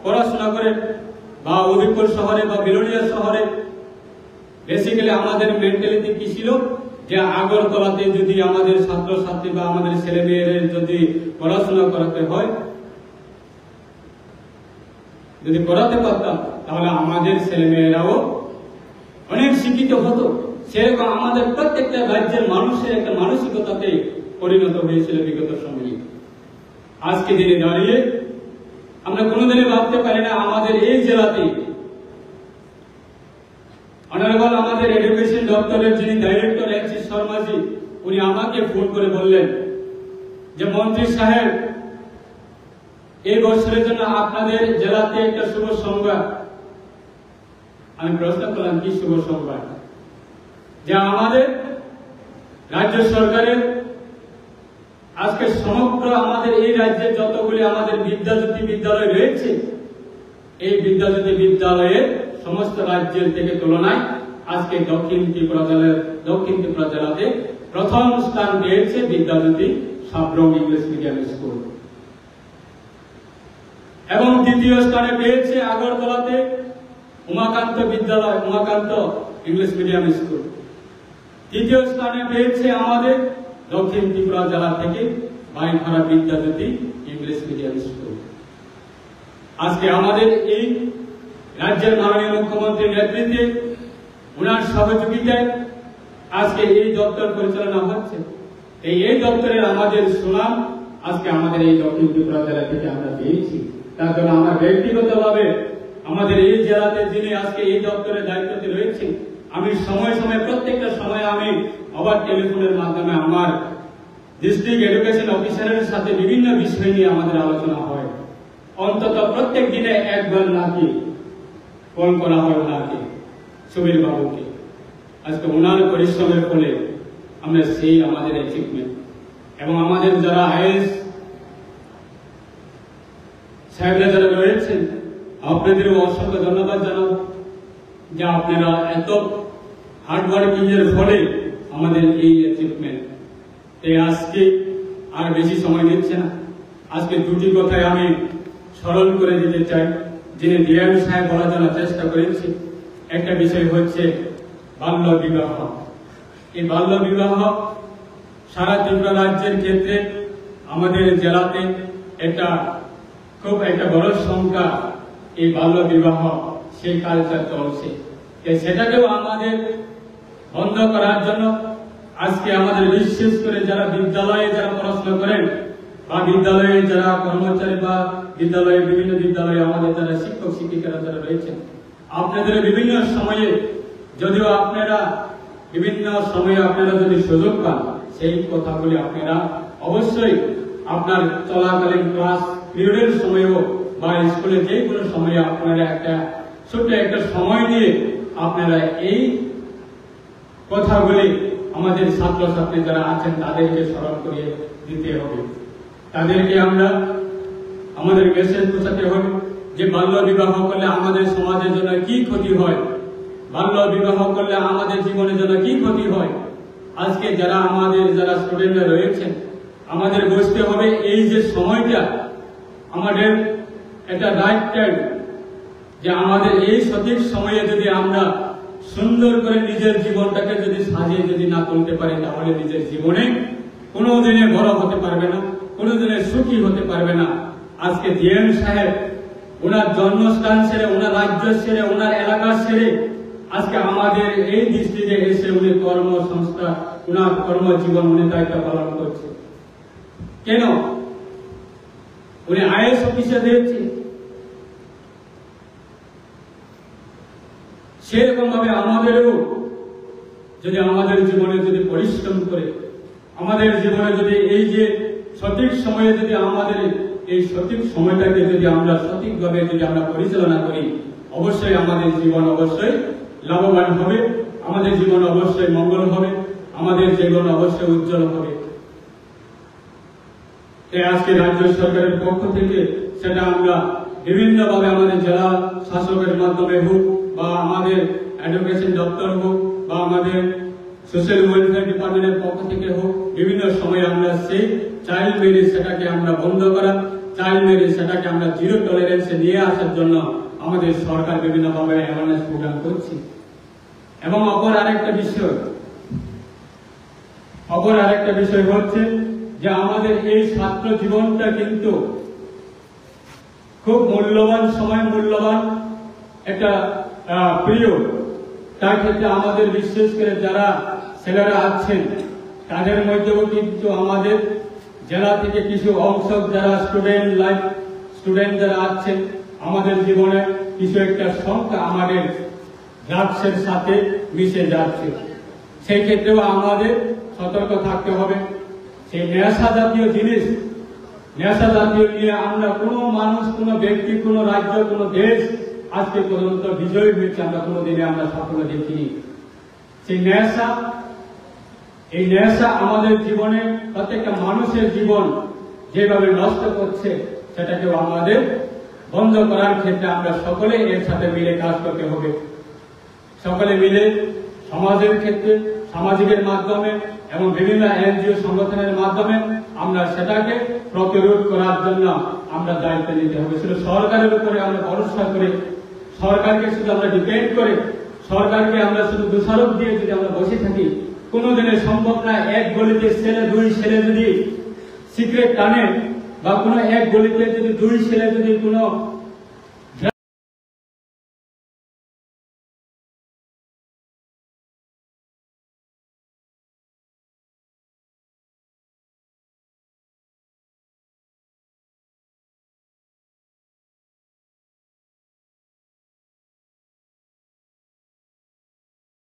পড়াশোনা করে বা উদয়পুর শহরে বা বিলোনিয়া শহরে বেসিক্যালি আমাদের মেন্টালিটি কি ছিল যে আগরতলাতে যদি আমাদের ছাত্রছাত্রী বা আমাদের ছেলে মেয়েদের যদি পড়াশোনা করাতে হয়, যদি করাতে পারতাম তাহলে আমাদের ছেলে মেয়েরাও অনেক শিক্ষিত হতো। সেরকম আমাদের প্রত্যেকটা রাজ্যের মানুষের একটা মানসিকতাতে পরিণত হয়েছিল বিগত সময়ে। আজকে দিনে দাঁড়িয়ে আমরা কোনোদিনই ভাবতে পারি না আমাদের এই জেলাতে অনারেবল আমাদের এডুকেশন দপ্তরের যিনি ডাইরেক্টর এস শর্মাজি, উনি আমাকে ফোন করে বললেন যে মন্ত্রী সাহেব, এই বছরের জন্য আপনাদের জেলাতে একটা শুভ সংবাদ। আমি প্রশ্ন করলাম কি শুভ সংবাদ? যে আমাদের রাজ্য সরকারের আজকে সমগ্র আমাদের এই রাজ্যে যতগুলি আমাদের বিদ্যাজ্যোতি বিদ্যালয় রয়েছে, এই বিদ্যাজ্যোতি বিদ্যালয়ের সমস্ত রাজ্যের থেকে তুলনায় আজকে দক্ষিণ ত্রিপুরা জেলাতে প্রথম স্থান পেয়েছে Vidyajyoti Sabroom English medium school, এবং দ্বিতীয় স্থানে পেয়েছে আগরতলাতে উমাকান্ত বিদ্যালয়, উমাকান্ত ইংলিশ মিডিয়াম স্কুল। তৃতীয় স্থানে পেয়েছে আমাদের দক্ষিণ ত্রিপুরা জেলা থেকে বাইখারা বিদ্যাজ্যোতি ইংলিশ মিডিয়াম স্কুল। আজকে আমাদের এই রাজ্যের মাননীয় মুখ্যমন্ত্রীর নেতৃত্বে, ওনার সহযোগিতায় আজকে এই দপ্তর পরিচালনা হচ্ছে। এই দপ্তরের আমাদের সুনাম আজকে আমাদের এই দক্ষিণ ত্রিপুরা জেলা থেকে আমরা পেয়েছি। তার জন্য আমার ব্যক্তিগতভাবে আমাদের এই জেলাতে যিনি আজকে এই দপ্তরের দায়িত্বতে রয়েছে, আমি সময় সময় প্রত্যেকটা সময় আমি আবার টেলিফোনের মাধ্যমে আমার ডিস্ট্রিক্ট এডুকেশন অফিসারের সাথে বিভিন্ন বিষয় নিয়ে আমাদের আলোচনা হয়। অন্তত প্রত্যেক দিনে একবার নাকি ফোন করা হয় ওনাকে, সুবীর বাবুকে। আজকে ওনার পরিশ্রমের ফলে আমরা সেই আমাদের অ্যাচিভমেন্ট, এবং আমাদের যারা আইএস সাহেবরা যারা রয়েছেন, আপনাদেরও অসংখ্য ধন্যবাদ জানাবো যে আপনারা এত হার্ডওয়ার্কিং এর ফলে আমাদের এই অ্যাচিভমেন্ট। তাই আজকে আর বেশি সময় নিচ্ছে না, আজকে দুটি কথায় আমি স্মরণ করে দিতে চাই, যিনি ডিএম সাহেব বলার জন্য চেষ্টা করেছি। একটা বিষয় হচ্ছে বাল্য বিবাহ। এই বাল্য বিবাহ সারা ত্রিপুরা রাজ্যের ক্ষেত্রে আমাদের জেলাতে একটা খুব একটা বড় সংখ্যা এই বাল্য বিবাহ সেই কালচার চলছে। সেটাকেও আমাদের বন্ধ করার জন্য আজকে আমাদের বিশেষ করে যারা বিদ্যালয়ে যারা পড়াশোনা করেন বা বিদ্যালয়ে যারা কর্মচারী বা বিদ্যালয়ে বিভিন্ন বিদ্যালয়ে আমাদের যারা শিক্ষক শিক্ষিকারা যারা রয়েছেন, আপনাদের বিভিন্ন সময়ে যদিও আপনারা বিভিন্ন সময়ে আপনারা যদি সুযোগ পান, সেই কথাগুলি আপনারা অবশ্যই আপনার চলাকালীন ক্লাস পিরিয়ডের সময়ও বা স্কুলে যে কোনো সময়ে আপনারা একটা ছোট্ট একটা সময় নিয়ে আপনারা এই কথাগুলি আমাদের ছাত্রছাত্রী যারা আছেন তাদেরকে স্মরণ করিয়ে দিতে হবে। তাদেরকে আমরা আমাদের মেসেজ পৌঁছাতে হবে যে বাল্য বিবাহ করলে আমাদের সমাজের জন্য কি ক্ষতি হয়, বাল্য বিবাহ করলে আমাদের জীবনের জন্য কি ক্ষতি হয়। আজকে যারা আমাদের যারা স্টুডেন্টরা রয়েছেন, আমাদের বুঝতে হবে এই যে সময়টা আমাদের একটা রাইট টাইম, যে আমাদের এই সঠিক সময়ে যদি আমরা সুন্দর করে নিজের জীবনটাকে যদি সাজিয়ে যদি না তুলতে পারি, তাহলে নিজের জীবনে কোনোদিনে বড় হতে পারবে না, কোনোদিনে সুখী হতে পারবে না। আজকে ডিএম সাহেব ওনার জন্মস্থান ছেড়ে, ওনার রাজ্য ছেড়ে, ওনার এলাকা ছেড়ে আজকে আমাদের এই ডিস্ট্রিক্টে এসে উনি কর্মসংস্থা, ওনার কর্মজীবন উনি দায়িত্ব পালন করছে। কেন? উনি আইএস অফিসার হয়েছে। সেরকম ভাবে আমাদেরও যদি আমাদের জীবনে যদি পরিশ্রম করে, আমাদের জীবনে যদি এই যে সঠিক সময়ে যদি আমাদের এই সঠিক সময়টাকে যদি আমরা সঠিকভাবে যদি আমরা পরিচালনা করি, অবশ্যই আমাদের জীবন অবশ্যই লাভবান হবে, আমাদের জীবন অবশ্যই মঙ্গল হবে, আমাদের জীবন অবশ্যই উজ্জ্বল হবে। তাই আজকে রাজ্য সরকারের পক্ষ থেকে সেটা আমরা বিভিন্নভাবে আমাদের জেলা শাসকের মাধ্যমে হোক বা আমাদের এডুকেশন দপ্তর হোক বা আমাদের সোশ্যাল ওয়েলফেয়ার ডিপার্টমেন্টের পক্ষ থেকে হোক, বিভিন্ন সময় আমরা সেই চাইল্ড ম্যারেজ সেটাকে আমরা বন্ধ করা, চাইল্ড ম্যারেজ সেটাকে আমরা জিরো টলারেন্সে নিয়ে আসার জন্য আমাদের সরকার বিভিন্নভাবে অ্যাওয়ারনেস প্রোগ্রাম করছে। এবং অপর আরেকটা বিষয় হচ্ছে যে আমাদের এই ছাত্র জীবনটা কিন্তু খুব মূল্যবান সময়, মূল্যবান একটা পিরিয়ড। তার ক্ষেত্রে আমাদের বিশেষ করে যারা ছেলেরা আছেন তাদের মধ্যেও কিন্তু আমাদের জেলা থেকে কিছু অংশ যারা স্টুডেন্ট যারা আছেন আমাদের জীবনে কিছু একটা সংখ্যা আমাদের ড্রাগসের সাথে মিশে যাচ্ছে। সেই ক্ষেত্রেও আমাদের সতর্ক থাকতে হবে। সেই নেশা জাতীয় জিনিস, নেশা জাতীয় নিয়ে আমরা কোনো মানুষ, কোনো ব্যক্তি, কোনো রাজ্য, কোনো দেশ আজকে পর্যন্ত বিজয়ী হয়েছে আমরা কোনোদিনে আমরা সাফল্য দেখিনি। সেই নেশা, এই নেশা আমাদের জীবনে প্রত্যেকটা মানুষের জীবন যেভাবে নষ্ট করছে সেটাকেও আমাদের বন্ধ করার ক্ষেত্রে আমরা সকলে এর সাথে মিলে কাজ করতে হবে। সকলে মিলে সমাজের ক্ষেত্রে, সামাজিকের মাধ্যমে এবং বিভিন্ন এনজিও সংগঠনের মাধ্যমে আমরা সেটাকে প্রতিরোধ করার জন্য আমরা দায়িত্ব নিতে হবে। শুধু সরকারের উপরে আমরা ভরসা করে, সরকারকে শুধু আমরা ডিপেন্ড করে, সরকারকে আমরা শুধু দোষারোপ দিয়ে যদি আমরা বসে থাকি, কোনোদিনে সম্ভব না। এক গলিতে দুই ছেলে যদি সিগারেট টানে বা কোনো এক গলিতে যদি দুই ছেলে যদি কোনো